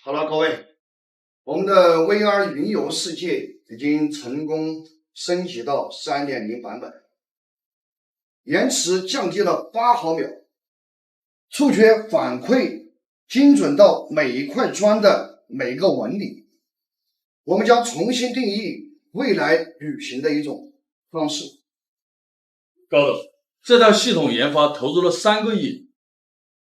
好了，各位，我们的 VR 云游世界已经成功升级到 3.0 版本，延迟降低了8毫秒，触觉反馈精准到每一块砖的每个纹理。我们将重新定义未来旅行的一种方式。高总，这套系统研发投入了3个亿，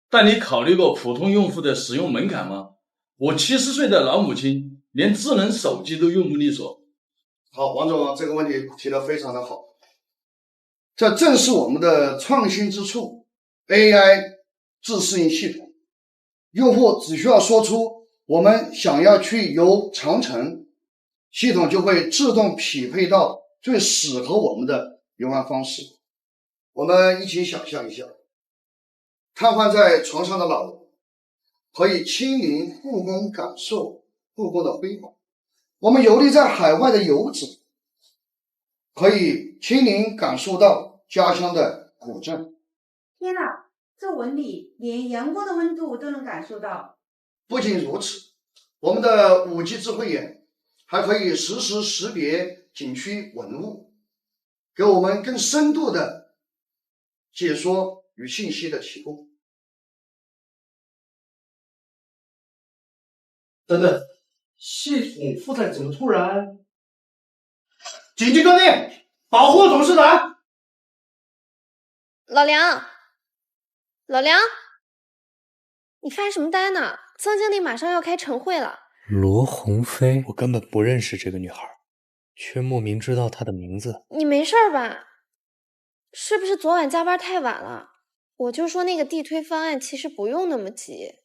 但你考虑过普通用户的使用门槛吗？我70岁的老母亲连智能手机都用不利索。好，王总，这个问题提得非常的好，这正是我们的创新之处 ，AI 自适应系统。用户只需要说出我们想要去游长城，系统就会自动匹配到最适合我们的游玩方式。我们一起想象一下，瘫痪在床上的老人可以亲临故宫感受故宫的辉煌，我们游历在海外的游子可以亲临感受到家乡的古镇。天哪，这纹理连阳光的温度都能感受到。不仅如此，我们的5G 智慧眼还可以实时识别景区文物，给我们更深度的解说与信息的提供。等等，系统负载怎么突然？紧急断电，保护董事长！老梁，老梁，你发什么呆呢？曾经理马上要开晨会了。罗鸿飞，我根本不认识这个女孩，却莫名知道她的名字。你没事吧？是不是昨晚加班太晚了？我就说那个地推方案其实不用那么急。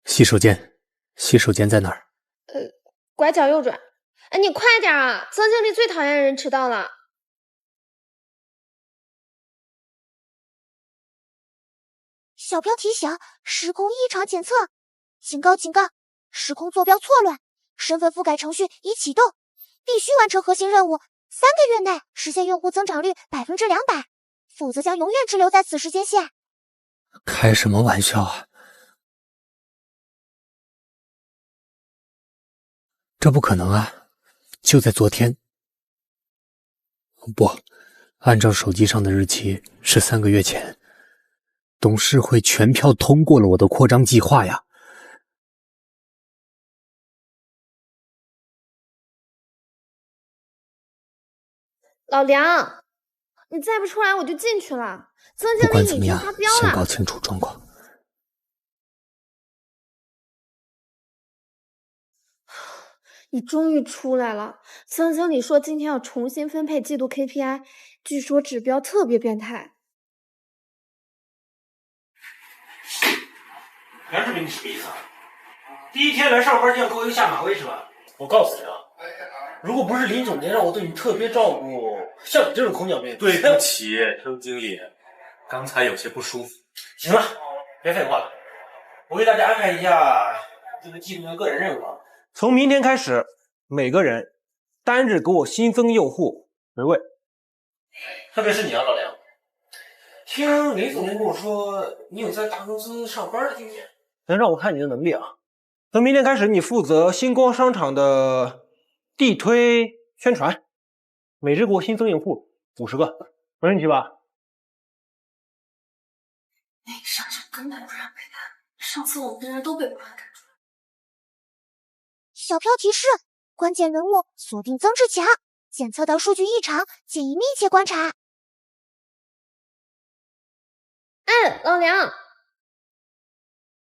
洗手间，洗手间在哪儿？拐角右转。哎，你快点啊！曾经理最讨厌人迟到了。小标提醒：时空异常检测，警告警告，时空坐标错乱，身份覆盖程序已启动，必须完成核心任务，3个月内实现用户增长率200%，否则将永远滞留在此时间线。开什么玩笑啊！这不可能啊！就在昨天，不，按照手机上的日期是3个月前，董事会全票通过了我的扩张计划呀！老梁，你再不出来我就进去了。曾经理已经发飙了。先搞清楚状况。你终于出来了。曾经理说今天要重新分配季度 KPI， 据说指标特别变态。梁志明，你什么意思啊？第一天来上班就要给我一个下马威是吧？我告诉你啊，如果不是林总监让我对你特别照顾，像你这种空降兵，对不起，周经理，刚才有些不舒服。行了，别废话了，我给大家安排一下这个季度的个人任务啊。从明天开始，每个人单日给我新增用户10位，特别是你啊，老梁。听林总监跟我说，你有在大公司上班的经验，能让我看你的能力啊。从明天开始，你负责星光商场的地推宣传，每日给我新增用户50个，没问题吧？那个商场根本不让被看，上次我们的人都被保安赶出来。小标提示：关键人物锁定曾志强，检测到数据异常，建议密切观察。哎，老梁，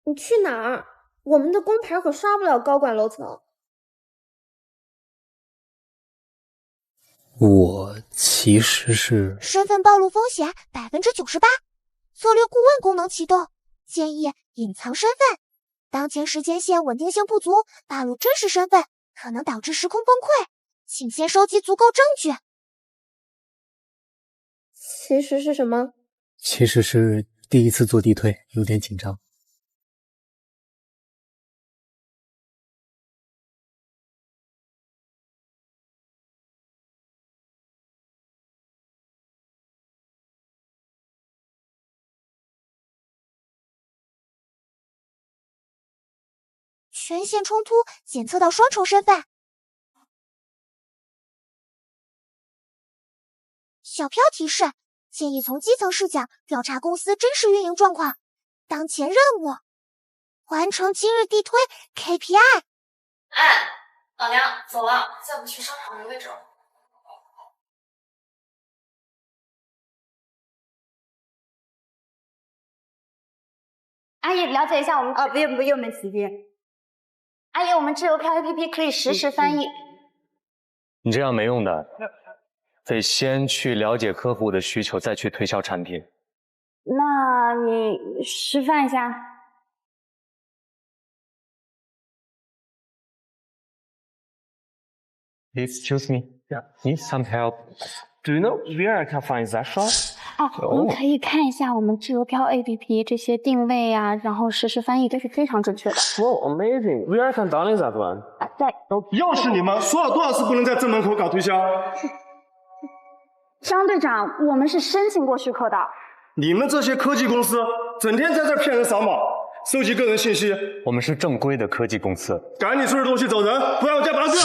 你去哪儿？我们的工牌可刷不了高管楼层。我其实是身份暴露风险98%，策略顾问功能启动，建议隐藏身份。当前时间线稳定性不足，暴露真实身份可能导致时空崩溃，请先收集足够证据。其实是什么？其实是第一次做地推，有点紧张。权限冲突检测到双重身份。小飘提示：建议从基层视角调查公司真实运营状况。当前任务：完成今日地推 KPI。哎，老娘走了，载我去商场的位置。阿姨，了解一下我们不用没时间。阿姨，我们智邮票 APP 可以实时翻译。你这样没用的，得先去了解客户的需求，再去推销产品。那你示范一下。Excuse me, need some help? Do you know where I can find that shop? 我们可以看一下我们智邮票 APP 这些定位啊，然后实时翻译都是非常准确的。Wow, amazing! Where I can download that one? 在。又是你们，说了多少次不能在正门口搞推销？张队长，我们是申请过许可的。你们这些科技公司，整天在这骗人扫码，收集个人信息。我们是正规的科技公司。赶紧收拾东西走人，不然我加班费。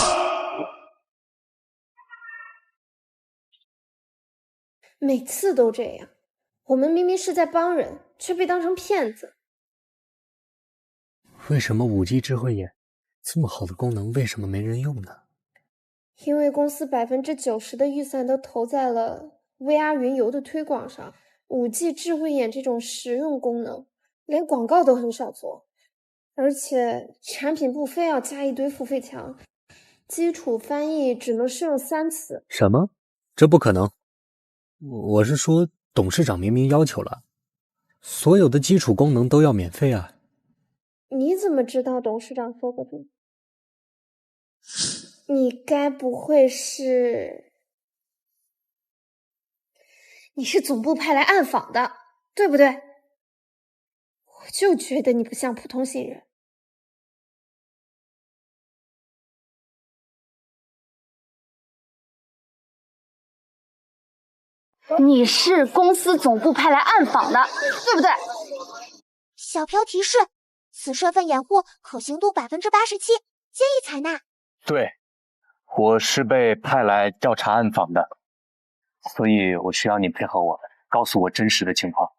每次都这样，我们明明是在帮人，却被当成骗子。为什么5G 智慧眼这么好的功能，为什么没人用呢？因为公司90%的预算都投在了 VR 云游的推广上，5G 智慧眼这种实用功能，连广告都很少做，而且产品部非要加一堆付费墙，基础翻译只能适用3次。什么？这不可能！我是说，董事长明明要求了，所有的基础功能都要免费啊。你怎么知道董事长说过的？你该不会是……你是总部派来暗访的，对不对？我就觉得你不像普通新人。你是公司总部派来暗访的，对不对？小飘提示：此身份掩护可行度87%，建议采纳。对，我是被派来调查暗访的，所以我需要你配合我，告诉我真实的情况。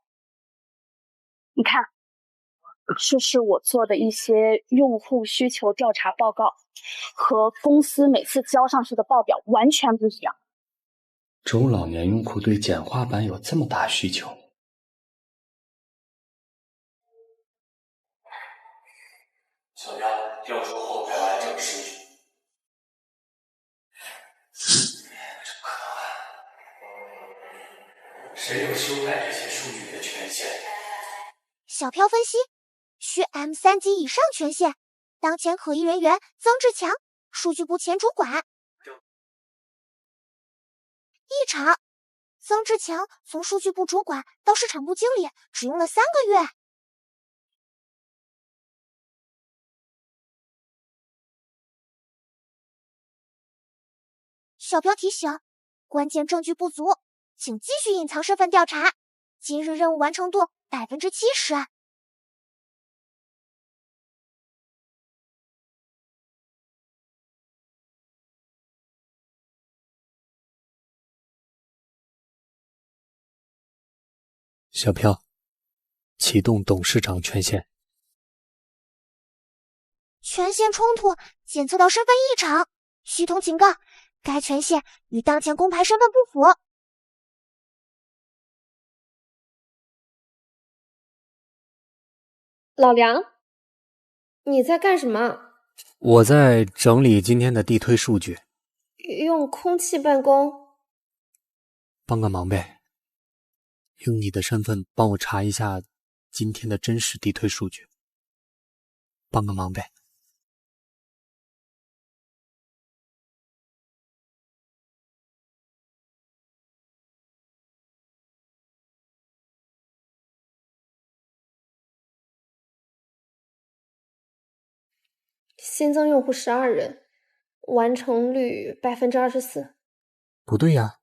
你看，这是我做的一些用户需求调查报告，和公司每次交上去的报表完全不一样。中老年用户对简化版有这么大需求？小标调出后台完整数据。这不可能啊！谁有修改这些数据的权限？小飘分析：需 M3级以上权限，当前可疑人员曾志强，数据部前主管。异常，曾志强从数据部主管到市场部经理只用了3个月。小标提醒：关键证据不足，请继续隐藏身份调查。今日任务完成度70%。小飘，启动董事长权限。权限冲突检测到身份异常，系统警告，该权限与当前公牌身份不符。老梁，你在干什么？我在整理今天的地推数据。用空气办公？帮个忙呗。用你的身份帮我查一下今天的真实地推数据，帮个忙呗。新增用户12人，完成率24%。不对呀，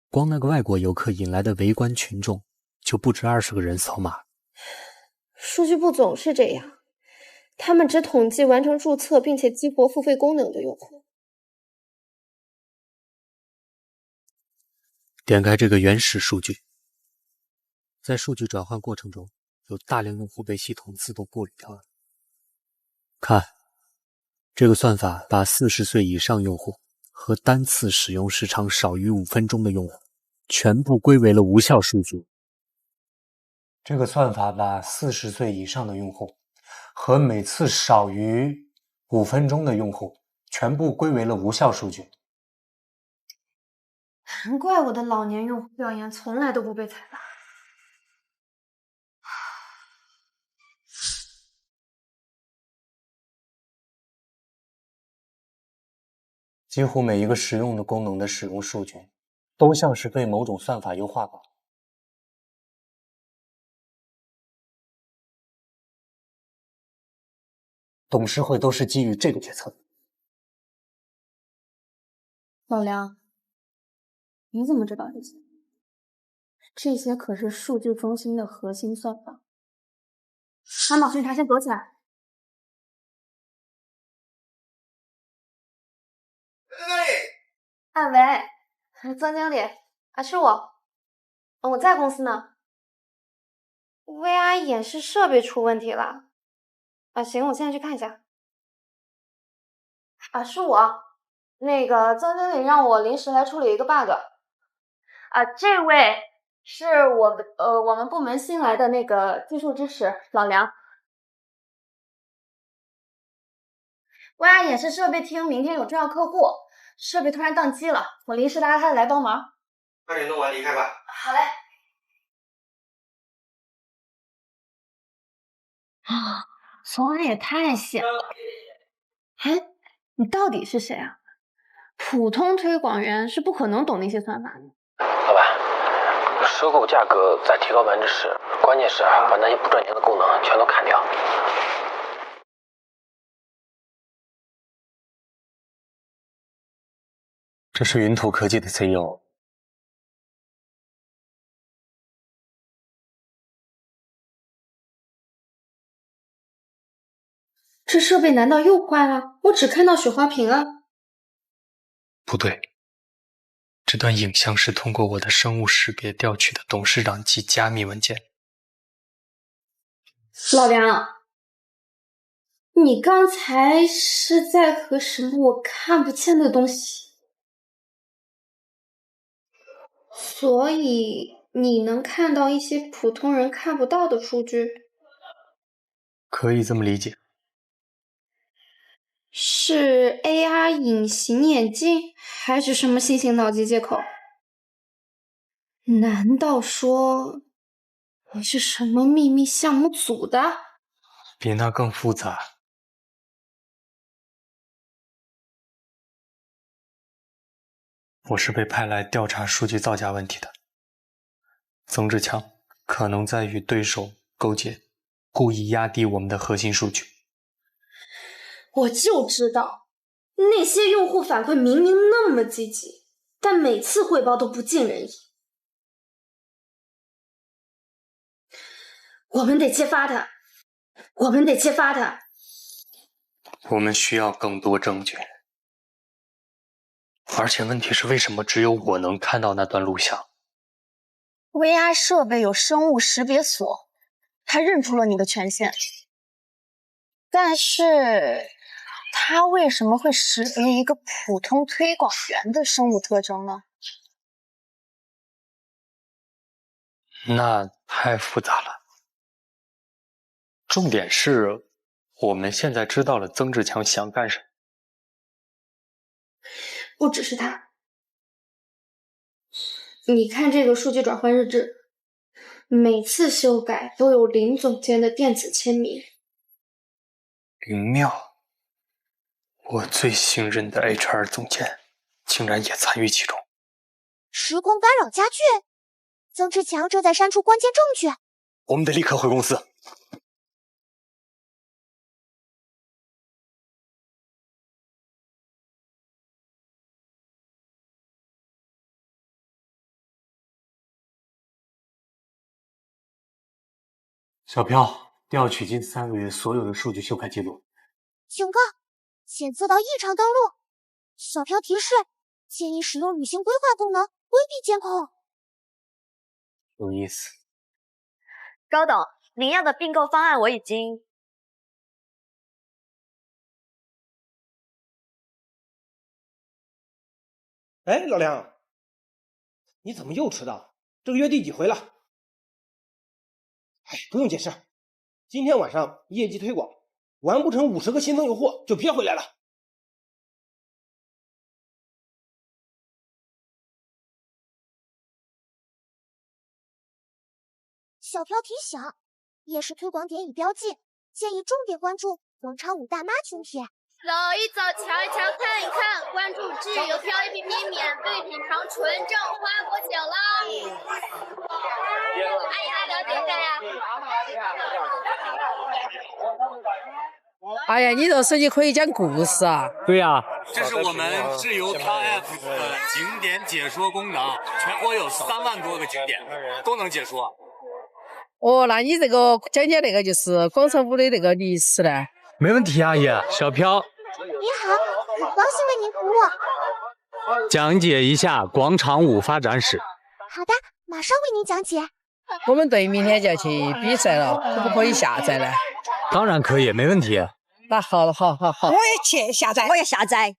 光那个外国游客引来的围观群众就不止20个人扫码。数据部总是这样，他们只统计完成注册并且激活付费功能的用户。点开这个原始数据，在数据转换过程中，有大量用户被系统自动过滤掉了。看，这个算法把40岁以上用户和单次使用时长少于5分钟的用户全部归为了无效数据。这个算法把40岁以上的用户和每次少于5分钟的用户全部归为了无效数据。难怪我的老年用户调研从来都不被采纳。几乎每一个实用的功能的使用数据，都像是被某种算法优化过。董事会都是基于这个决策的。老梁，你怎么知道这些？这些可是数据中心的核心算法。安保巡查先躲起来。喂，曾经理，是我，我在公司呢。VR 演示设备出问题了。行，我现在去看一下。是我，那个曾经理让我临时来处理一个 bug。这位是我们部门新来的那个技术支持老梁。VR 演示设备厅明天有重要客户，设备突然宕机了，我临时拉他来帮忙。快点弄完离开吧。好嘞。昨晚也太闲了。你到底是谁啊？普通推广员是不可能懂那些算法的。老板，收购价格再提高10%，关键是把那些不赚钱的功能全都砍掉。这是云图科技的 CEO。这设备难道又坏了？我只看到雪花屏啊。不对，这段影像是通过我的生物识别调取的董事长级加密文件。老梁，你刚才是在和什么我看不见的东西？所以你能看到一些普通人看不到的数据？可以这么理解。是 AR 隐形眼镜，还是什么新型脑机接口？难道说你是什么秘密项目组的？比那更复杂。我是被派来调查数据造假问题的。曾志强可能在与对手勾结，故意压低我们的核心数据。我就知道，那些用户反馈明明那么积极，但每次汇报都不尽人意。我们得揭发他，我们得揭发他。我们需要更多证据。而且问题是，为什么只有我能看到那段录像？ VR 设备有生物识别锁，它认出了你的权限，但是它为什么会识别一个普通推广员的生物特征呢？那太复杂了。重点是，我们现在知道了曾志强想干什么。不只是他，你看这个数据转换日志，每次修改都有林总监的电子签名。林妙，我最信任的 HR 总监，竟然也参与其中。时空干扰加剧，曾志强正在删除关键证据。我们得立刻回公司。小飘，调取近3个月所有的数据修改记录。警告，检测到异常登录。小飘提示，建议使用旅行规划功能，规避监控。有意思。高董，您要的并购方案我已经……哎，老梁，你怎么又迟到？这个月第几回了？哎，不用解释，今天晚上业绩推广完不成50个新增用户就别回来了。小飘提醒，夜市推广点已标记，建议重点关注广场舞大妈群体。走一走，瞧一瞧，看一看，关注致邮飘 APP， 免费品尝纯正花果酒啦！阿姨来了解一下呀。哎呀，你这手机可以讲故事啊！对呀，这是我们致邮飘 App 的景点解说功能，全国有3万多个景点都能解说。哦，那你这个讲解那个就是广场舞的那个历史呢？没问题，阿姨。小飘，你好，很高兴为您服务。讲解一下广场舞发展史。好的，马上为您讲解。我们队明天就要去比赛了，可不可以下载呢？当然可以，没问题。那好了，好。我也去下载，我也下载。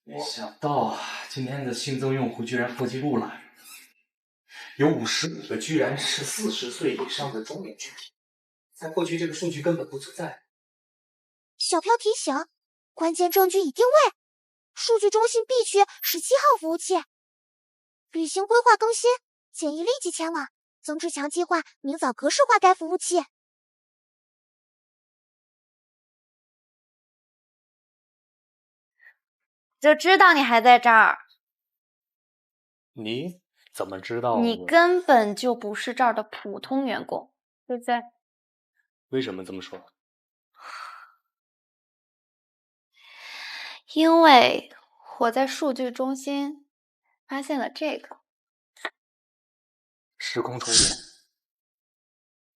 没想到今天的新增用户居然破纪录了，有55个居然是40岁以上的中年群体，在过去这个数据根本不存在。小飘提醒，关键证据已定位，数据中心 B 区17号服务器。旅行规划更新，建议立即前往。曾志强计划明早格式化该服务器。就知道你还在这儿。你怎么知道？你根本就不是这儿的普通员工，对不对？为什么这么说？因为我在数据中心发现了这个时空重叠。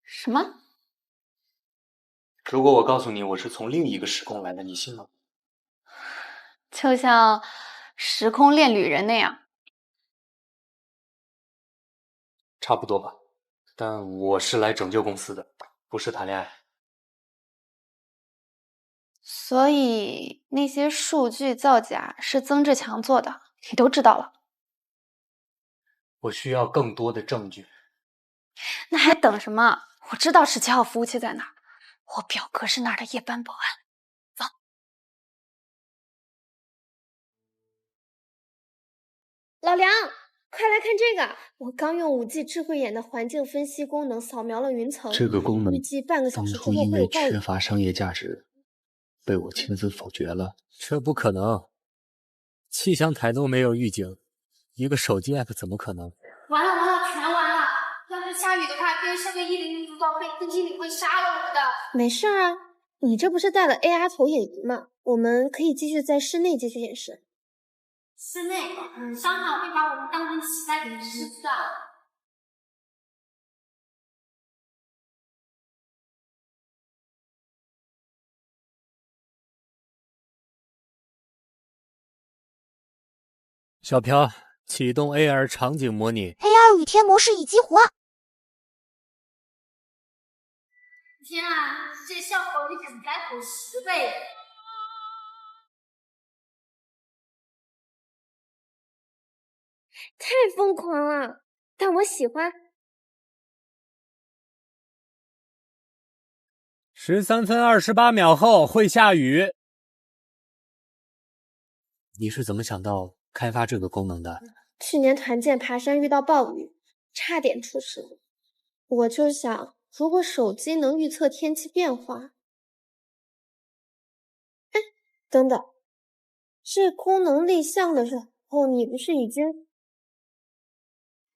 什么？如果我告诉你我是从另一个时空来的，你信吗？就像时空恋旅人那样。差不多吧，但我是来拯救公司的，不是谈恋爱。所以那些数据造假是曾志强做的，你都知道了。我需要更多的证据。那还等什么？我知道17号服务器在哪儿，我表哥是那儿的夜班保安。走。老梁，快来看这个！我刚用5G 智慧眼的环境分析功能扫描了云层，这个功能预计半个小时之后因为会有报缺乏商业价值，被我亲自否决了。这不可能，气象台都没有预警，一个手机 app 怎么可能？完了，全完了！要是下雨的话，跟上个101组报备，司机你会杀了我的。没事啊，你这不是带了 AR 投影仪吗？我们可以继续在室内继续演示。室内，商场会把我们当成乞丐给吃的。小飘，启动 AR 场景模拟。AR 雨天模式已激活。天啊，这效果比纸材好10倍。太疯狂了，但我喜欢。13分28秒后会下雨。你是怎么想到开发这个功能的？去年团建爬山遇到暴雨，差点出事。我就想，如果手机能预测天气变化……哎，等等，这功能立项的时候，你不是已经……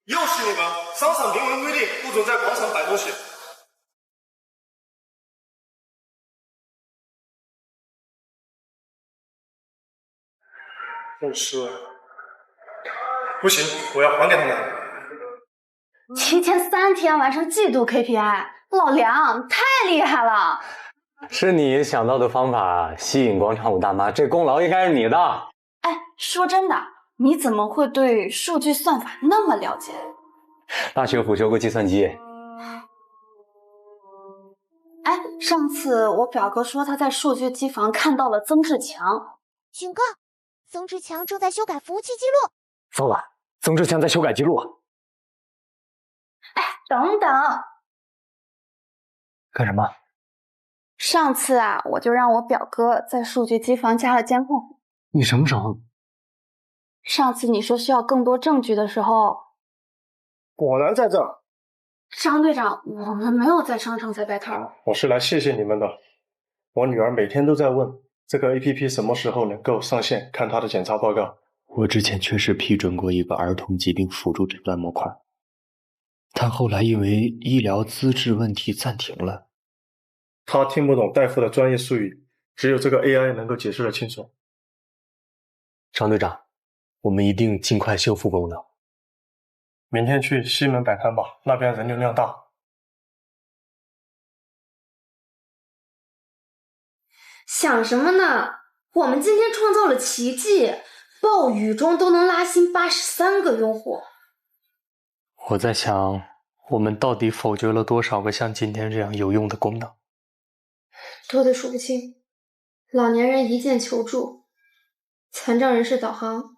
又是你们！商场明文规定不准在广场摆东西。但是不行，我要还给他们。提前3天完成季度 KPI， 老梁太厉害了！是你想到的方法吸引广场舞大妈，这功劳应该是你的。哎，说真的，你怎么会对数据算法那么了解？大学辅修过计算机。哎，上次我表哥说他在数据机房看到了曾志强。警告，曾志强正在修改服务器记录。糟了，曾志强在修改记录。哎，等等，干什么？上次啊，我就让我表哥在数据机房加了监控。你什么时候？上次你说需要更多证据的时候，果然在这儿。张队长，我们没有在商场在摆摊儿。我是来谢谢你们的。我女儿每天都在问这个 APP 什么时候能够上线，看她的检查报告。我之前确实批准过一个儿童疾病辅助诊断模块，但后来因为医疗资质问题暂停了。她听不懂大夫的专业术语，只有这个 AI 能够解释得清楚。张队长，我们一定尽快修复功能。明天去西门摆摊吧，那边人流量大。想什么呢？我们今天创造了奇迹，暴雨中都能拉新83个用户。我在想，我们到底否决了多少个像今天这样有用的功能？多的数不清。老年人一键求助，残障人士导航，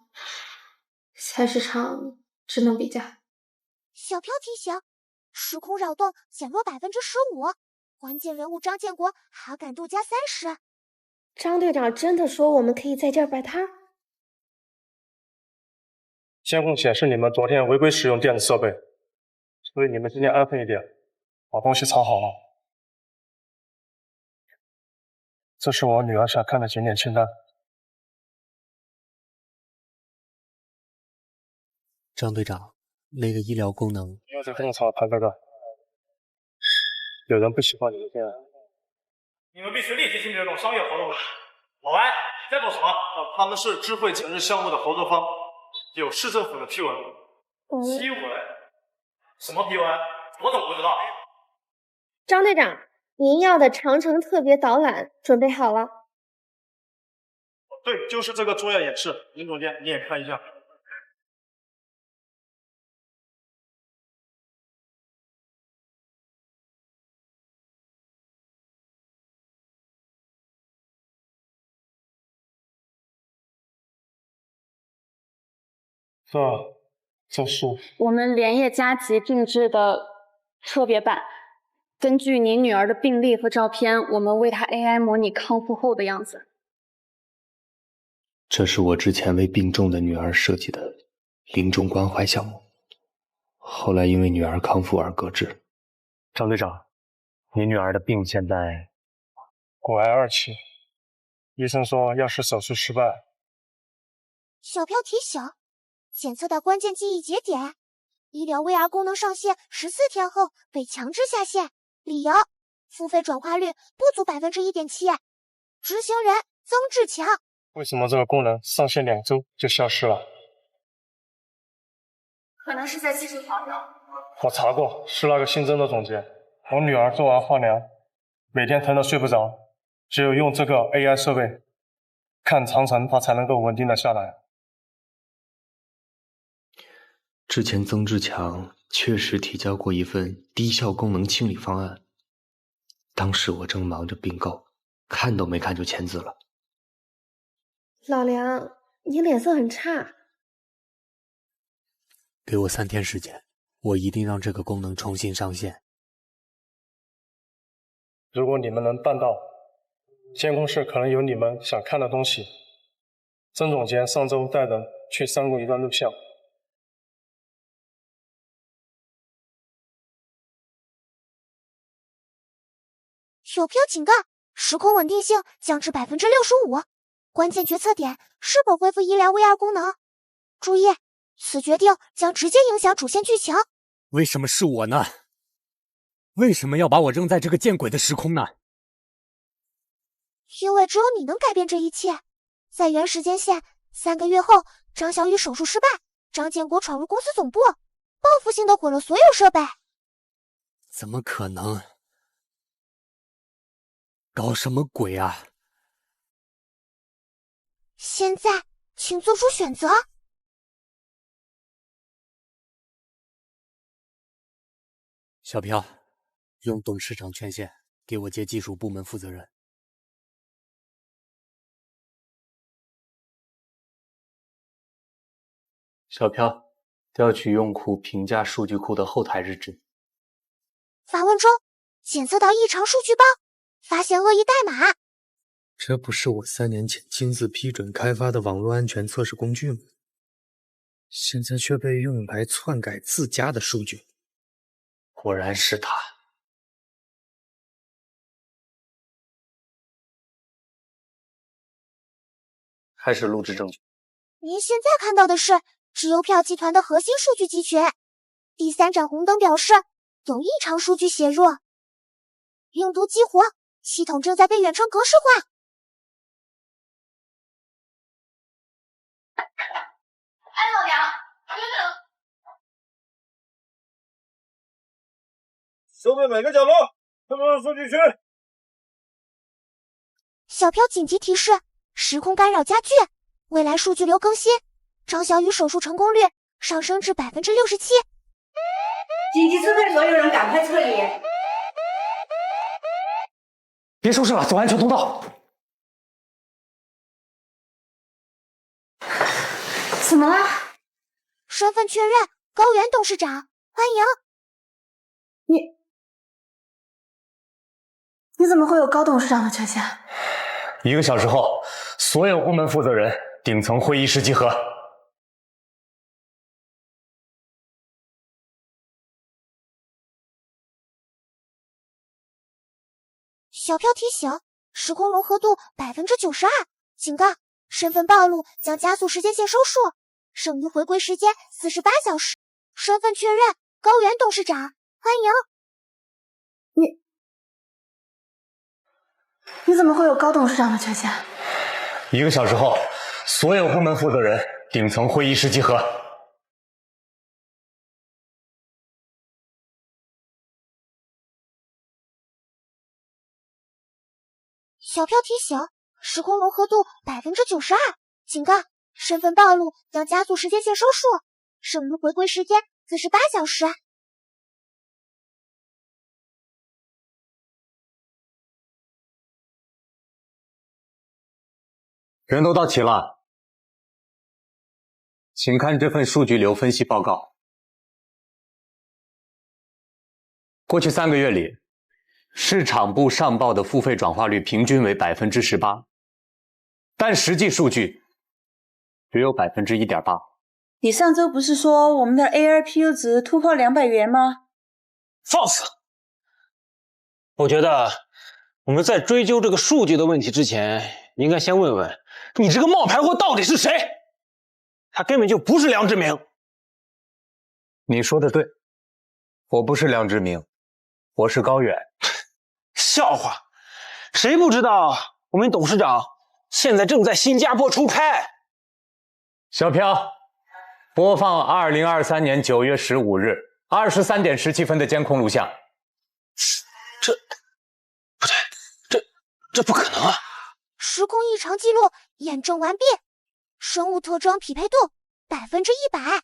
菜市场智能比价。小飘提醒：时空扰动减弱15%，关键人物张建国好感度加30%。张队长真的说我们可以在这儿摆摊？监控显示你们昨天违规使用电子设备，所以你们今天安分一点，把东西藏好了。这是我女儿想看的景点清单。张队长，那个医疗功能，不要在工厂谈这个，有人不喜欢你们这样。你们必须立即停止这种商业活动。老白，你在做什么？他们是智慧节日项目的合作方，有市政府的批文。批文？什么批文？我怎么不知道？张队长，您要的长城特别导览准备好了。对，就是这个作业演示。林总监，你也看一下。这是我们连夜加急定制的特别版，根据您女儿的病历和照片，我们为她 AI 模拟康复后的样子。这是我之前为病重的女儿设计的临终关怀项目，后来因为女儿康复而搁置。张队长，你女儿的病现在骨癌2期，医生说要是手术失败。小飘提醒：检测到关键记忆节点，医疗 VR 功能上线14天后被强制下线，理由：付费转化率不足1.7%。执行人：曾志强。为什么这个功能上线2周就消失了？可能是在技术调整。我查过，是那个新增的总监。我女儿做完化疗，每天疼得睡不着，只有用这个 AI 设备看长城，她才能够稳定的下来。之前曾志强确实提交过一份低效功能清理方案，当时我正忙着并购，看都没看就签字了。老梁，你脸色很差。给我3天时间，我一定让这个功能重新上线。如果你们能办到，监控室可能有你们想看的东西。曾总监上周带人去删过一段录像。小飘警告：时空稳定性降至65%，关键决策点是否恢复医疗 VR 功能。注意，此决定将直接影响主线剧情。为什么是我呢？为什么要把我扔在这个见鬼的时空呢？因为只有你能改变这一切。在原时间线，3个月后，张小雨手术失败，张建国闯入公司总部，报复性的毁了所有设备。怎么可能？搞什么鬼啊！现在，请做出选择。小飘，用董事长权限给我接技术部门负责人。小飘，调取用户评价数据库的后台日志。发问中，检测到异常数据包，发现恶意代码。这不是我3年前亲自批准开发的网络安全测试工具吗？现在却被用来篡改自家的数据。果然是他。开始录制证据。您现在看到的是直邮票集团的核心数据集群。第3盏红灯表示有异常数据写入，病毒激活，系统正在被远程格式化。老娘，收备每个角落，分配数据区。小飘紧急提示：时空干扰加剧，未来数据流更新，张小雨手术成功率上升至67%。紧急支配所有人赶快撤离！别收拾了，走安全通道。怎么了？身份确认，高原董事长，欢迎。你怎么会有高董事长的权限1个小时后，所有部门负责人顶层会议室集合。小飘提醒：时空融合度92%，警告：身份暴露将加速时间线收束，剩余回归时间48小时。身份确认，高原董事长，欢迎。你怎么会有高董事长的权限1个小时后，所有部门负责人顶层会议室集合。小飘提醒：时空融合度92%，警告：身份暴露将加速时间线收束，剩余回归时间48小时。人都到齐了，请看这份数据流分析报告。过去3个月里，市场部上报的付费转化率平均为18%，但实际数据只有1.8%。你上周不是说我们的 ARPU 值突破200元吗？放肆！我觉得我们在追究这个数据的问题之前，应该先问问你这个冒牌货到底是谁？他根本就不是梁志明。你说的对，我不是梁志明，我是高远。笑话，谁不知道我们董事长现在正在新加坡出差？小飘，播放2023年9月15日23点17分的监控录像。这不对，这不可能啊！时空异常记录验证完毕，生物特征匹配度100%。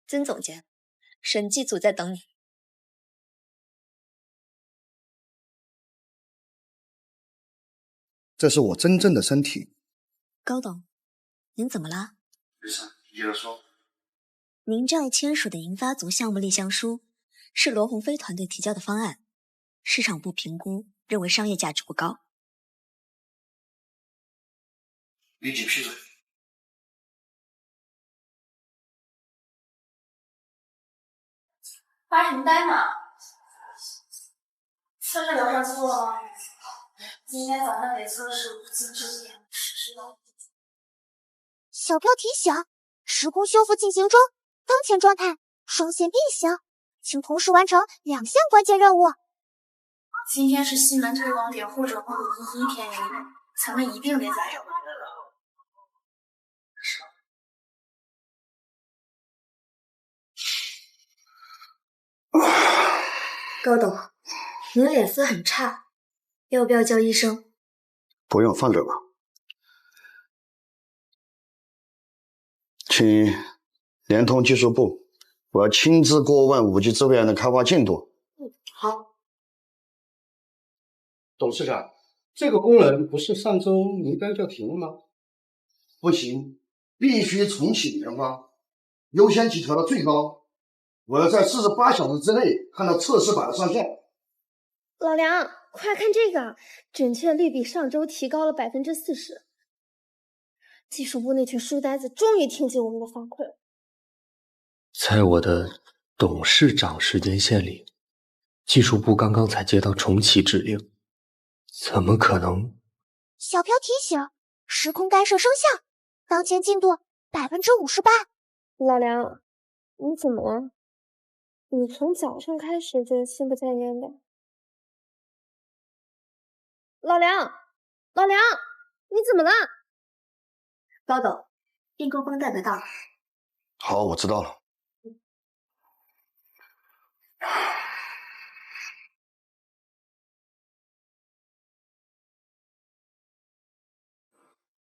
曾总监，审计组在等你。这是我真正的身体。高董，您怎么啦？没事，你接着说。您这儿签署的银发族项目立项书是罗鸿飞团队提交的方案，市场部评估认为商业价值不高。立即批准。发什么呆呢？测试流程记录了吗？今天早上得测试5次之前实施的。小飘提醒：时空修复进行中，当前状态双线并行，请同时完成2项关键任务。今天是西门推广点或者某11天运营，咱们一定得在这儿。高董，您脸色很差，要不要叫医生？不用，放着吧。请联通技术部，我要亲自过问5G智慧眼的开发进度。好。董事长，这个功能不是上周您刚叫停了吗？不行，必须重启研发，优先级调到最高。我要在48小时之内看到测试版的上线。老梁，快看这个，准确率比上周提高了40%。技术部那群书呆子终于听进我们的反馈了。在我的董事长时间线里，技术部刚刚才接到重启指令，怎么可能？小飘提醒：时空干涉生效，当前进度58%。老梁，你怎么了？你从早上开始就心不在焉的。老梁，你怎么了？高董，并购方代表到了。好，我知道了。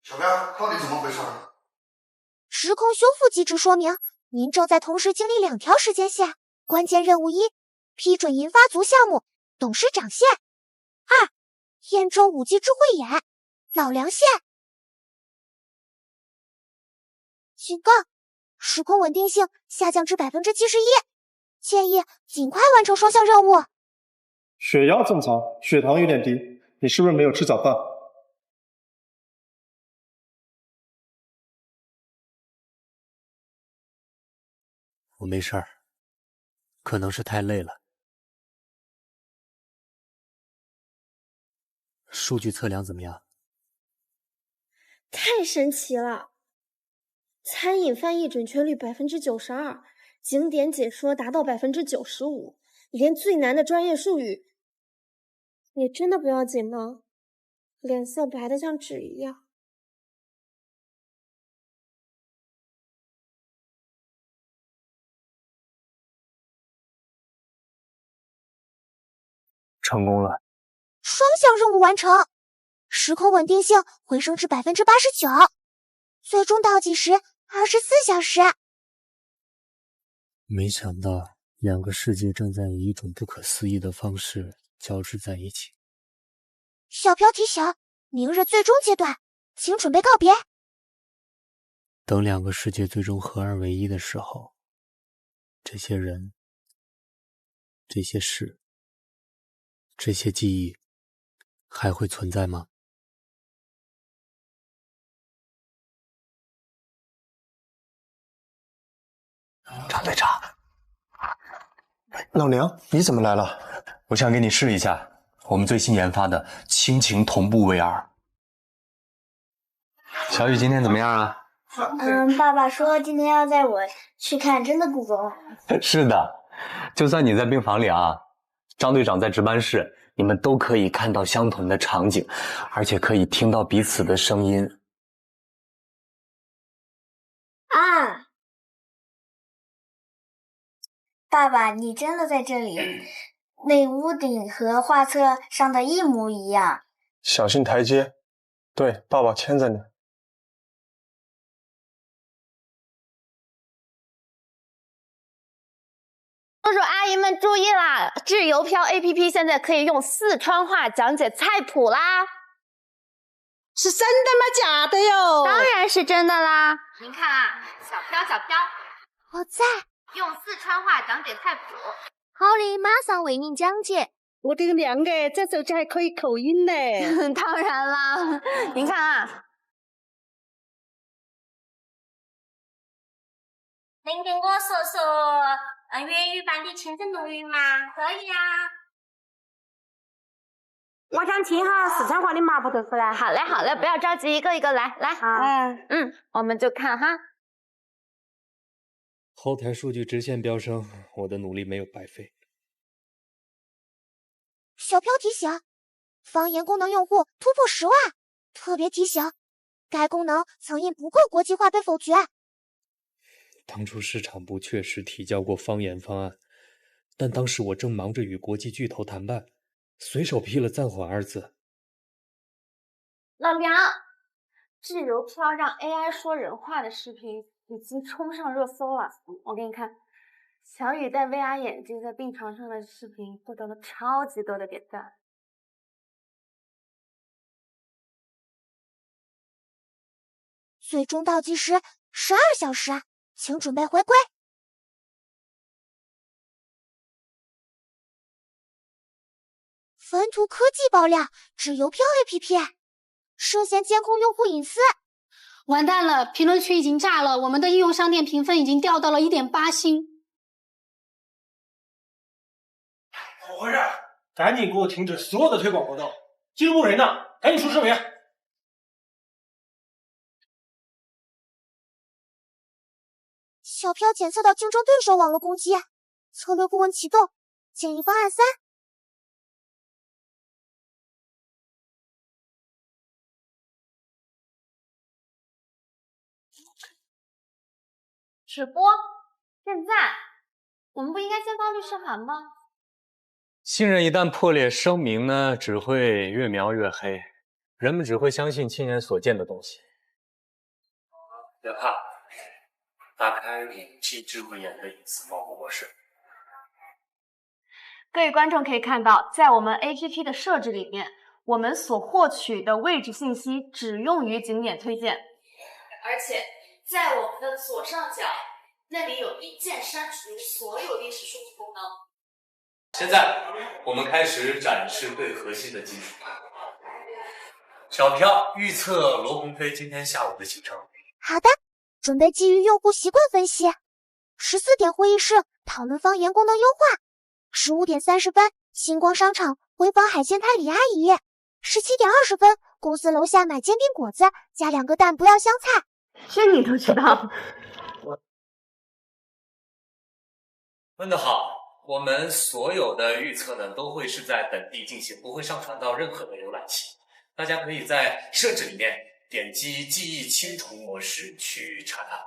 小彪，到底怎么回事？时空修复机制说明，您正在同时经历2条时间线。关键任务1：批准银发族项目董事长线；2：验证5G 智慧眼老梁线。警告：时空稳定性下降至71%，建议尽快完成双项任务。血压正常，血糖有点低，你是不是没有吃早饭？我没事儿，可能是太累了。数据测量怎么样？太神奇了！餐饮翻译准确率92%，景点解说达到95%，连最难的专业术语也真的不要紧吗？脸色白得像纸一样。成功了，双项任务完成，时空稳定性回升至89%，最终倒计时24小时。没想到2个世界正在以一种不可思议的方式交织在一起。小飘提醒：明日最终阶段，请准备告别。等2个世界最终合二为一的时候，这些人、这些事、这些记忆还会存在吗？张队长，老梁，你怎么来了？我想给你试一下我们最新研发的亲情同步 VR。小雨今天怎么样啊？爸爸说今天要带我去看真的故宫。是的，就算你在病房里啊，张队长在值班室，你们都可以看到相同的场景，而且可以听到彼此的声音。啊！爸爸，你真的在这里？那屋顶和画册上的一模一样。小心台阶。对，爸爸牵着你。叔叔阿姨们注意啦！智邮票 APP 现在可以用四川话讲解菜谱啦。是真的吗？假的哟？当然是真的啦！您看啊，小飘，我在。用四川话讲解菜谱。好的，马上为您讲解。我的娘哎，这手机还可以口音呢！当然啦，您看啊。能跟我说说粤语版的清蒸鲈鱼吗？可以啊。我想听哈四川话的麻婆豆腐来。好嘞，不要着急，一个一个来。我们就看哈。后台数据直线飙升，我的努力没有白费。小飘提醒：方言功能用户突破10万。特别提醒，该功能曾因不够国际化被否决。当初市场部确实提交过方言方案，但当时我正忙着与国际巨头谈判，随手批了暂缓2字。老梁，智邮票让 AI 说人话的视频已经冲上热搜了。我给你看，小雨戴 VR 眼镜在病床上的视频获得了超级多的点赞。最终倒计时12小时，请准备回归。本土科技爆料，智邮票 APP 涉嫌监控用户隐私。完蛋了，评论区已经炸了，我们的应用商店评分已经掉到了1.8星。怎么回事？赶紧给我停止所有的推广活动！记录部人呢？赶紧出声明！小飘检测到竞争对手网络攻击，策略顾问启动，建议方案3。直播？现在？我们不应该先帮律师函吗？信任一旦破裂，声明呢只会越描越黑，人们只会相信亲眼所见的东西。别怕，打开5G智慧眼的隐私保护模式。各位观众可以看到，在我们 APP 的设置里面，我们所获取的位置信息只用于景点推荐，而且在我们的左上角那里有一键删除所有历史数据功能。现在我们开始展示最核心的技术。小飘预测罗鹏飞今天下午的行程。好的，准备基于用户习惯分析。14点会议室讨论方言功能优化。15点30分，星光商场回访海鲜摊李阿姨。17点20分，公司楼下买煎饼果子，加2个蛋，不要香菜。这你都知道？问得好。我们所有的预测呢，都会是在本地进行，不会上传到任何的浏览器。大家可以在设置里面点击记忆清除模式去查看。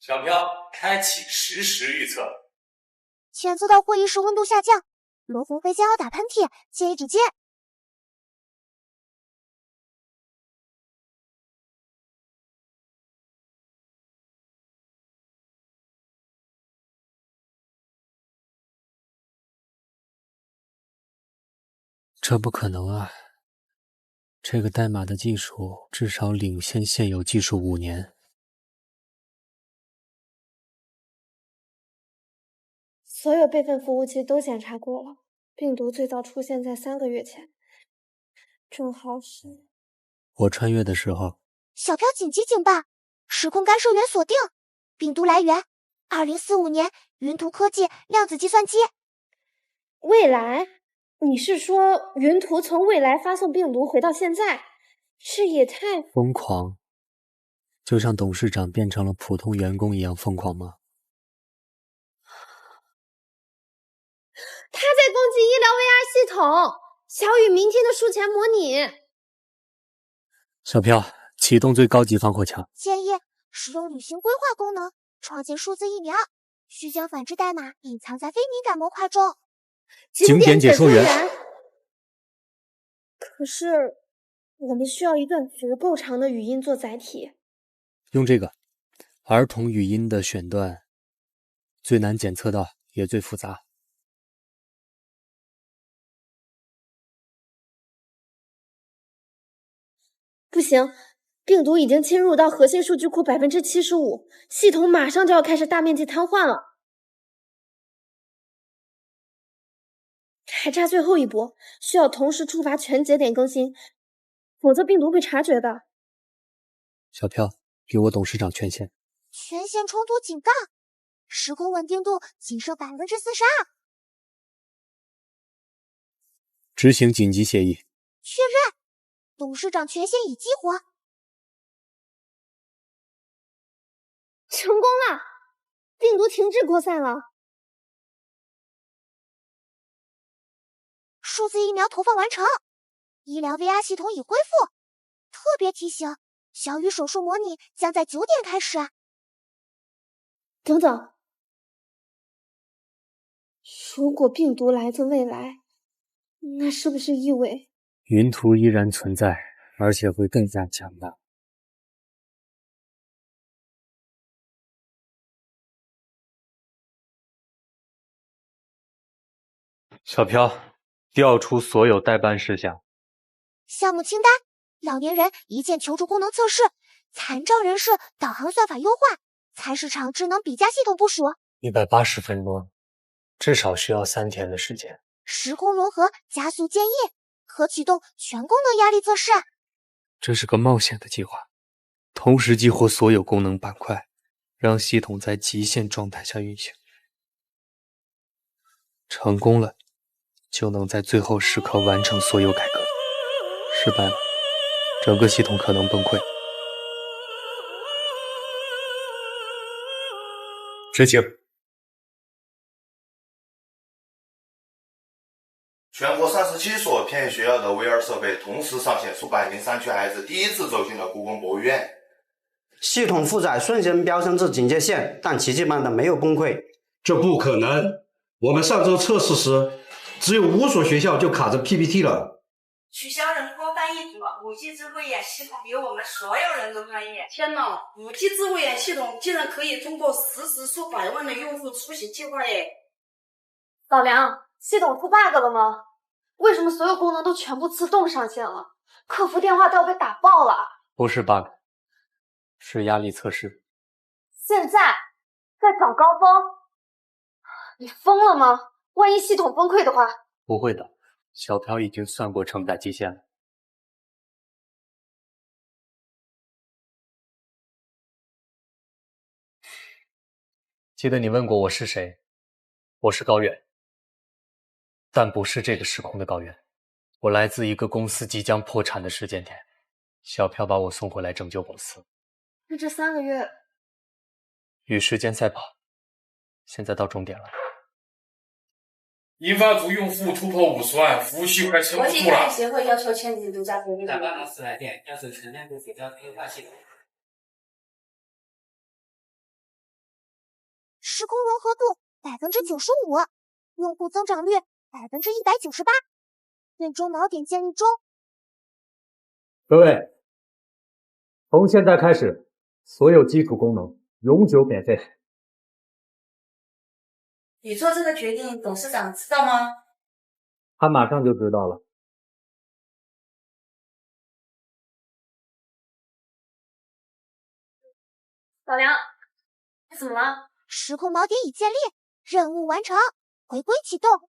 小飘，开启实时预测。检测到会议室温度下降，罗鹏飞将要打喷嚏，建议止接。这不可能啊！这个代码的技术至少领先现有技术5年。所有备份服务器都检查过了，病毒最早出现在3个月前，正好是我穿越的时候。小飘紧急警报，时空干涉源锁定，病毒来源2045年，云图科技量子计算机。未来？你是说云图从未来发送病毒回到现在？这也太疯狂，就像董事长变成了普通员工一样疯狂吗？他在攻击医疗 VR 系统，小雨明天的术前模拟。小飘，启动最高级防火墙。建议使用旅行规划功能，创建数字疫苗，需将反制代码隐藏在非敏感模块中。景点解说员。可是我们需要一段足够长的语音做载体。用这个儿童语音的选段，最难检测到，也最复杂。不行，病毒已经侵入到核心数据库75%，系统马上就要开始大面积瘫痪了。还差最后一波，需要同时触发全节点更新，否则病毒会察觉的。小飘，给我董事长权限。权限冲突警告，时空稳定度仅剩42%。执行紧急协议。确认，董事长权限已激活。成功了！病毒停滞扩散了。数字疫苗投放完成，医疗 VR 系统已恢复。特别提醒，小雨手术模拟将在9点开始。等等，如果病毒来自未来，那是不是意味云图依然存在，而且会更加强大？小飘，调出所有待办事项。项目清单：老年人一键求助功能测试，残障人士导航算法优化，菜市场智能比价系统部署180分钟，至少需要3天的时间。时空融合加速建议，可启动全功能压力测试。这是个冒险的计划，同时激活所有功能板块，让系统在极限状态下运行。成功了，就能在最后时刻完成所有改革；失败了，整个系统可能崩溃。执行。全国37所偏远学校的 VR 设备同时上线，数百名山区孩子第一次走进了故宫博物院。系统负载瞬间飙升至警戒线，但奇迹般的没有崩溃。这不可能！我们上周测试时，只有5所学校就卡着 PPT 了。取消人工翻译组，5G 智慧眼系统比我们所有人都专业。天哪，5G 智慧眼系统竟然可以通过实时数百万的用户出行计划耶！老梁，系统出 bug 了吗？为什么所有功能都全部自动上线了？客服电话都要被打爆了。不是 bug， 是压力测试。现在在早高峰，你疯了吗？万一系统崩溃的话？不会的，小飘已经算过承载极限了。记得你问过我是谁，我是高远，但不是这个时空的高远。我来自一个公司即将破产的时间点，小飘把我送回来拯救公司。那这3个月与时间赛跑，现在到终点了。银发族用户突破50万，服务器快撑不国际住了。协会要求签订独家合约。在办公室来电，要是存量的比较优化系统。时空融合度95%，用户增长率198%，最终锚点建立中。各位，从现在开始，所有基础功能永久免费。你做这个决定，董事长知道吗？他马上就知道了。老梁，你怎么了？时空锚点已建立，任务完成，回归启动。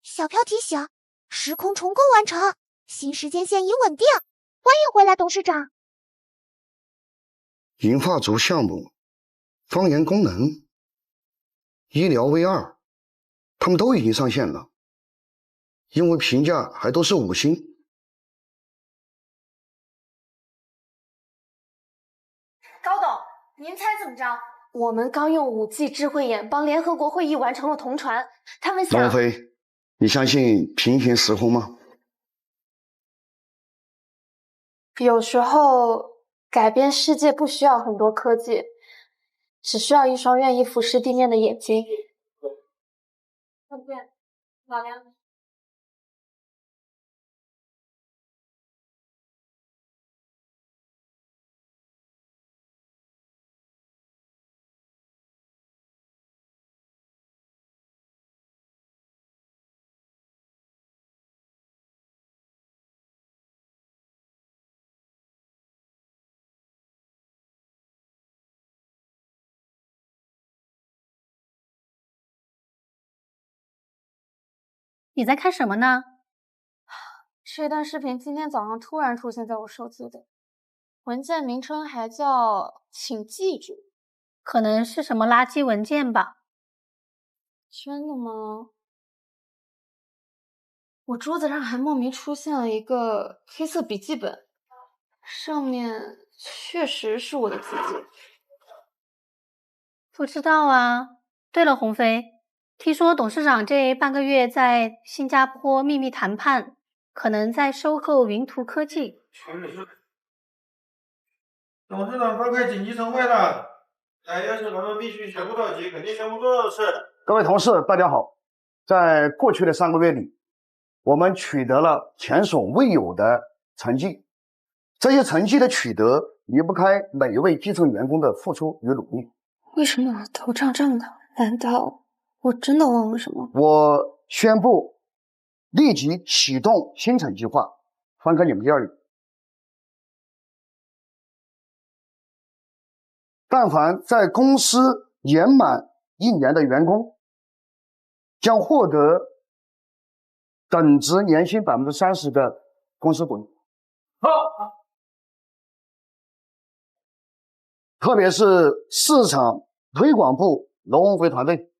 小飘提醒：时空重构完成，新时间线已稳定。欢迎回来，董事长。银发族项目、方言功能、医疗 VR， 他们都已经上线了，因为评价还都是5星。高董，您猜怎么着？我们刚用5G 智慧眼帮联合国会议完成了同传，他们想……王飞，你相信平行时空吗？有时候改变世界不需要很多科技，只需要一双愿意俯视地面的眼睛。看不见，老梁。你在看什么呢？这段视频今天早上突然出现在我手机里，文件名称还叫“请记住”，可能是什么垃圾文件吧。真的吗？我桌子上还莫名出现了一个黑色笔记本，上面确实是我的字迹。不知道啊。对了，鸿飞，听说董事长这半个月在新加坡秘密谈判，可能在收购云图科技。董事长召开紧急晨会了，要求咱们必须全部到齐，肯定全部做事。各位同事，大家好。在过去的3个月里，我们取得了前所未有的成绩。这些成绩的取得离不开每一位基层员工的付出与努力。为什么我头胀胀的？难道我真的忘了什么？我宣布立即启动星辰计划。翻开你们第2页。但凡在公司年满1年的员工，将获得等值年薪30%的公司股利。特别是市场推广部罗鸿飞团队，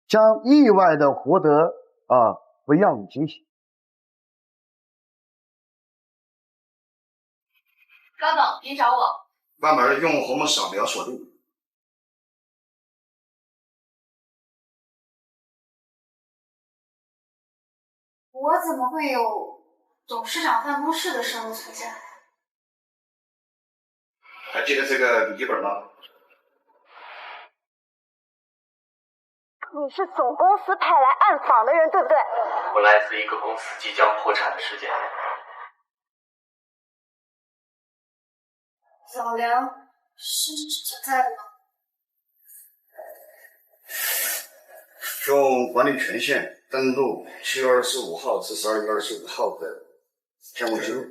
将意外的获得不一样的惊喜。高总，您找我。慢慢用虹膜扫描锁定。我怎么会有董事长办公室的生物存在？还记得这个笔记本吗？你是总公司派来暗访的人，对不对？我来自一个公司即将破产的事件。老梁是存在的吗？用管理权限登录7月25号至12月25号的项目记录。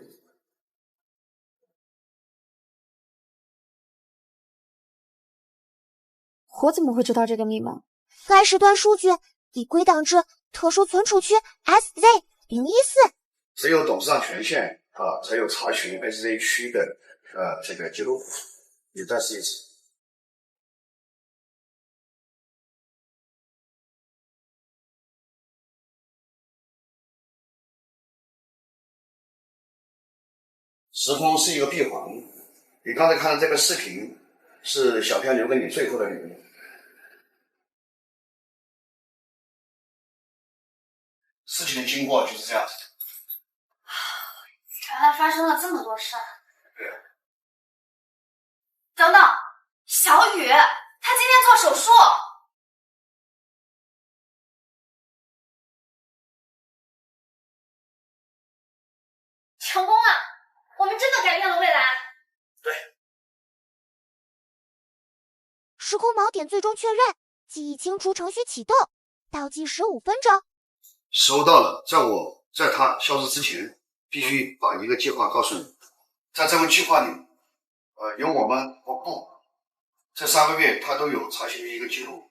我怎么会知道这个密码？该时段数据已归档至特殊存储区 SZ014。只有董事长权限才有查询 SZ 区的这个记录。你再试一次。时空是一个闭环，你刚才看的这个视频是小飘留给你最后的礼物。事情的经过就是这样子的。原来发生了这么多事儿。对。等等，小雨，她今天做手术。成功了，我们真的改变了未来。对。时空锚点最终确认，记忆清除程序启动，倒计时5分钟。收到了，在他消失之前，必须把一个计划告诉你。在这份计划里，有我们和部这3个月他都有查询的一个记录，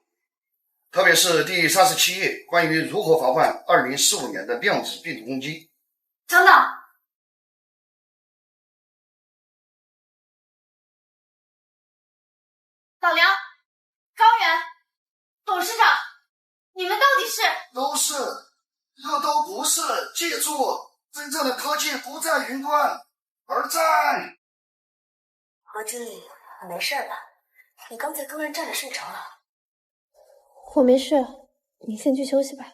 特别是第37页关于如何防范2045年的量子病毒攻击。等等，老梁、高原、董事长，你们到底是？都是。又都不是，记住，真正的科技不在云端，而在……何经理，没事吧？你刚才跟人站着睡着了。我没事，你先去休息吧。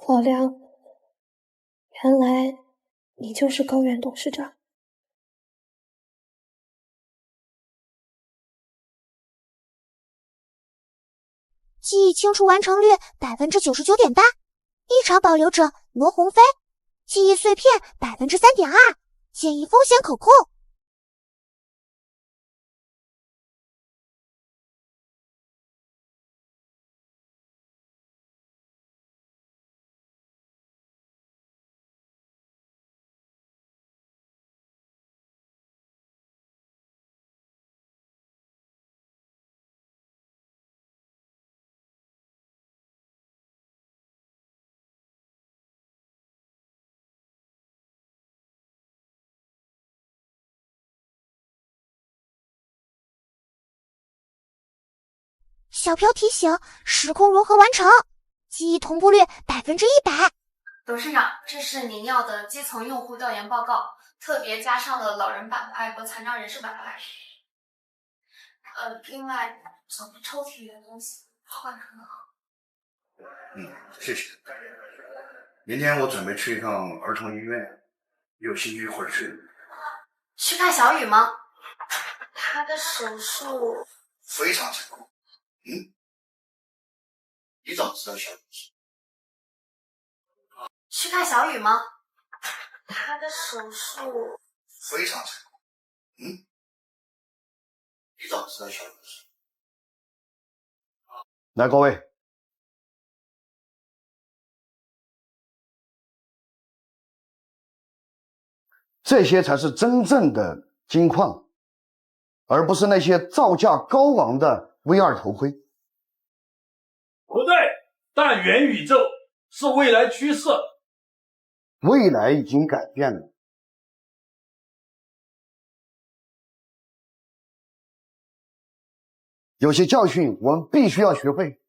老梁，原来你就是高原董事长。记忆清除完成率99.8%，异常保留者罗鸿飞，记忆碎片3.2%，建议风险可控。小飘提醒：时空融合完成，记忆同步率100%。董事长，这是您要的基层用户调研报告，特别加上了老人板块和残障人士板块。另外整个抽屉里的东西换很好。谢谢。明天我准备去一趟儿童医院，有兴趣一会儿去。去看小雨吗？他的手术非常成功。你早知道小雨事。去看小雨吗？他的手术非常成功。你早知道小雨事。来，各位，这些才是真正的金矿，而不是那些造价高昂的 VR 头盔。不对，但元宇宙是未来趋势。未来已经改变了。有些教训我们必须要学会。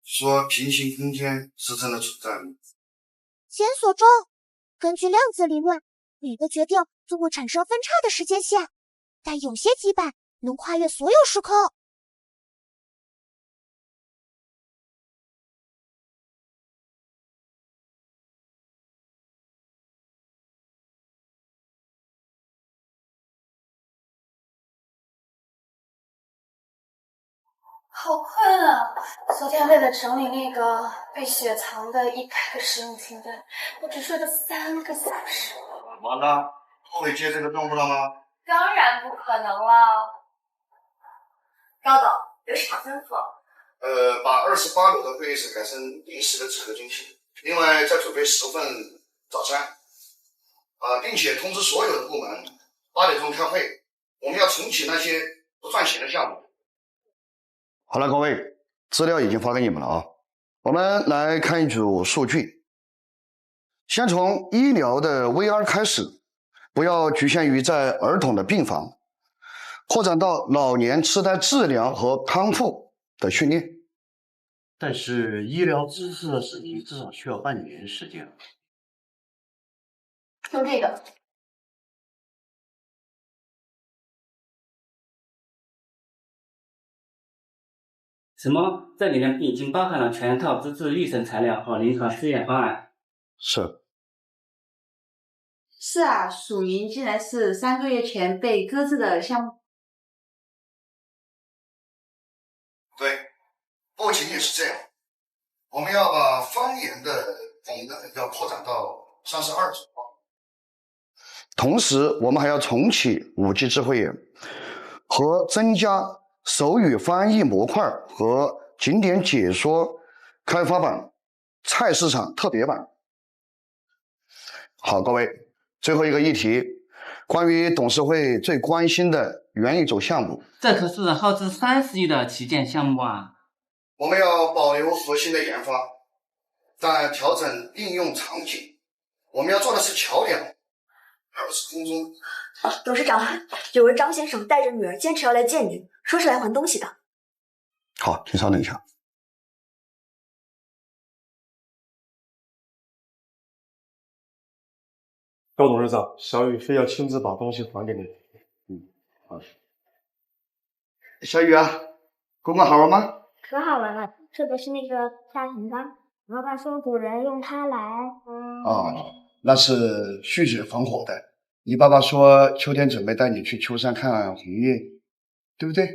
说平行空间是真的存在吗？检索中，根据量子理论，每个决定都会产生分叉的时间线，但有些羁绊能跨越所有时空。好困啊！昨天为了整理那个被雪藏的100个使用清单，我只睡了3个小时。完了，会接这个任务了吗？当然不可能了。高董，有啥吩咐？把28楼的会议室改成临时的集合中心，另外再准备10份早餐，并且通知所有的部门8点钟开会，我们要重启那些不赚钱的项目。好了，各位，资料已经发给你们了啊。我们来看一组数据，先从医疗的 VR 开始，不要局限于在儿童的病房，扩展到老年痴呆治疗和康复的训练。但是医疗知识的事情至少需要半年时间。用这个。什么？这里面已经包含了全套资质预审材料和临床试验方案。是。是啊，署名竟然是3个月前被搁置的项目。对，不仅仅是这样，我们要把方言的功能要扩展到32种。同时，我们还要重启5G 智慧眼和增加手语翻译模块和景点解说开发版、菜市场特别版。好，各位，最后一个议题，关于董事会最关心的元宇宙项目。这可是耗资30亿的旗舰项目啊！我们要保留核心的研发，但调整应用场景。我们要做的是桥梁，而不是空中。董事长，有位张先生带着女儿坚持要来见您，说是来还东西的。好，请稍等一下。高董事长，小雨非要亲自把东西还给你。好。小雨啊，公馆好玩吗？可好玩了，特别是那个大hình缸，老板说主人用它来……那是蓄水防火的。你爸爸说秋天准备带你去秋山看红叶，对不对？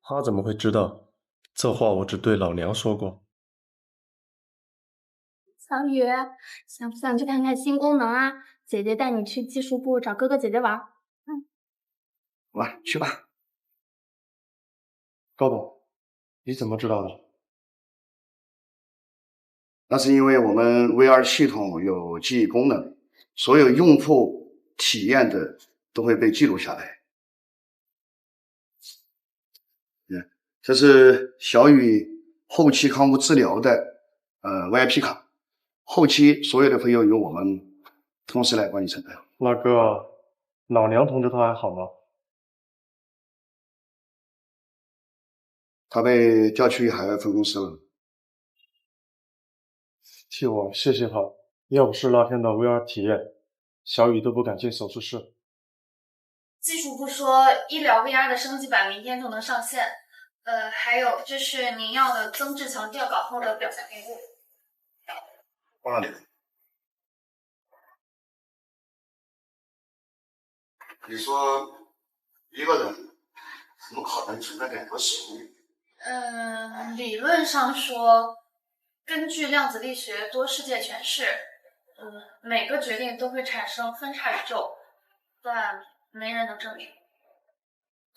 他怎么会知道？这话我只对老娘说过。小雨，想不想去看看新功能啊？姐姐带你去技术部找哥哥姐姐玩。好吧，去吧。高董，你怎么知道的？那是因为我们 VR 系统有记忆功能，所有用户体验的都会被记录下来。这是小雨后期康复治疗的VIP 卡，后期所有的费用由我们公司来管理承担。那个老娘同志她还好吗？他被调去海外分公司了。替我谢谢他，要不是那天的 VR 体验，小雨都不敢进手术室。技术部说医疗 VR 的升级版明天就能上线。还有这是您要的曾志强调稿后的表现评估。放那里。你说一个人怎么可能存在2个时空？理论上说，根据量子力学多世界诠释，每个决定都会产生分叉宇宙，但没人能证明。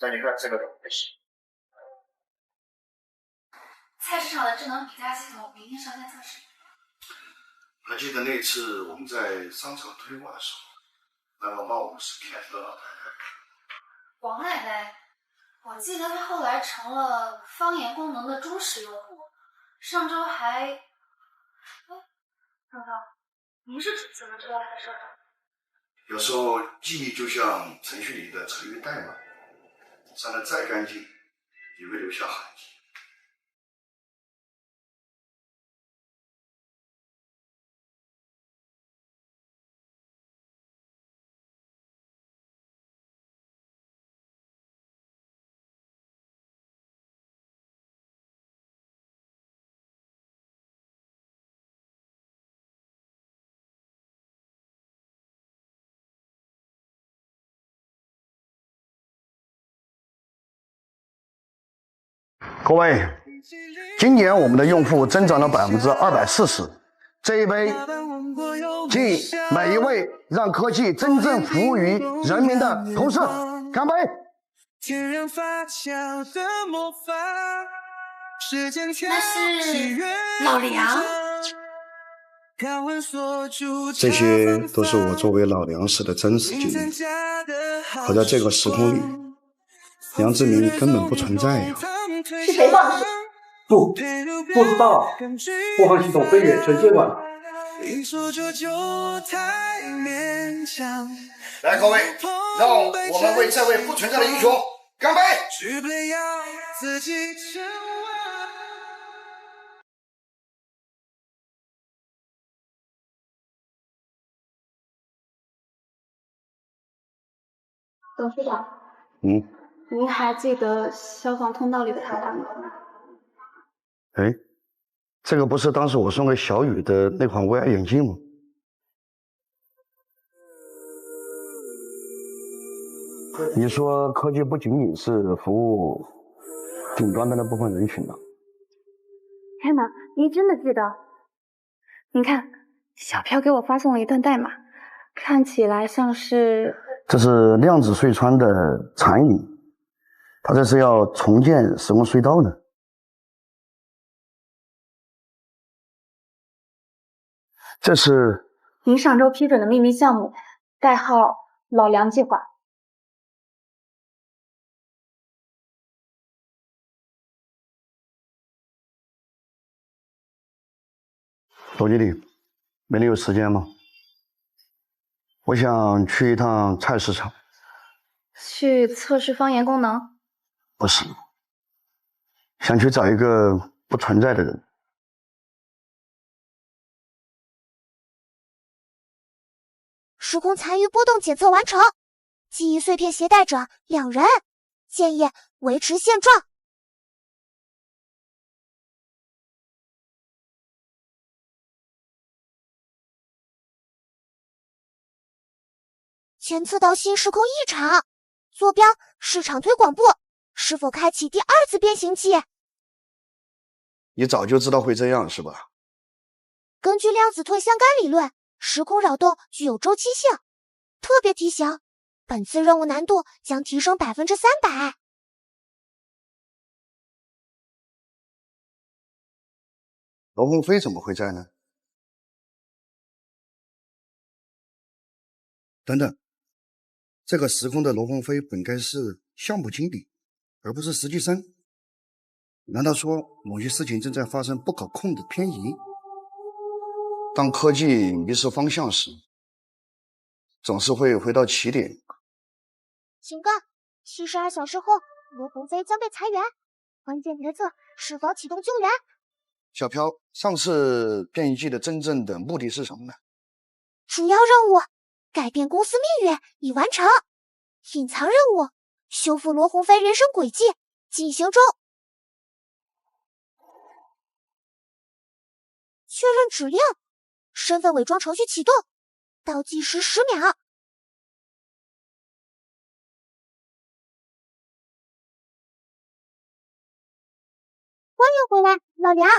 那你看这个怎么回事？菜市场的智能比价系统明天上线测试。还记得那次我们在商场推广的时候，那个貌似骗子的老太太。王奶奶，我记得她后来成了方言功能的忠实用户，上周还……涛涛，您是怎么知道她的设置？有时候记忆就像程序里的程序代码，删得再干净，也会留下痕迹。各位，今年我们的用户增长了240%。这一杯，敬每一位让科技真正服务于人民的同事，干杯！那是老梁。这些都是我作为老梁时的真实经历，可在这个时空里，梁志明根本不存在呀。是谁放的？不知道啊，播放系统被远程接管了。来，各位，让我们为这位不存在的英雄干杯！董事长，您还记得消防通道里的他吗？哎，这个不是当时我送给小雨的那款 VR 眼镜吗？你说科技不仅仅是服务顶端的那部分人群吗？天哪，您真的记得？您看，小飘给我发送了一段代码，看起来像是……这是量子隧穿的残影，他这是要重建时空隧道呢。这是您上周批准的秘密项目，代号“老梁计划”。罗经理，明天有时间吗？我想去一趟菜市场。去测试方言功能？不是，想去找一个不存在的人。时空残余波动检测完成，记忆碎片携带者2人，建议维持现状。前次到新时空异常，坐标市场推广部，是否开启第二次变形期？你早就知道会这样是吧？根据量子退相干理论，时空扰动具有周期性。特别提醒，本次任务难度将提升300%。罗鸿飞怎么会在呢？等等，这个时空的罗鸿飞本该是项目经理，而不是实习生。难道说某些事情正在发生不可控的偏移？当科技迷失方向时，总是会回到起点。警告！72小时后，罗鸿飞将被裁员，关键决策是否启动救援？小飘，上次变异剂的真正的目的是什么呢？主要任务改变公司命运已完成，隐藏任务修复罗鸿飞人生轨迹进行中。确认指令，身份伪装程序启动，倒计时10秒。欢迎回来，老梁。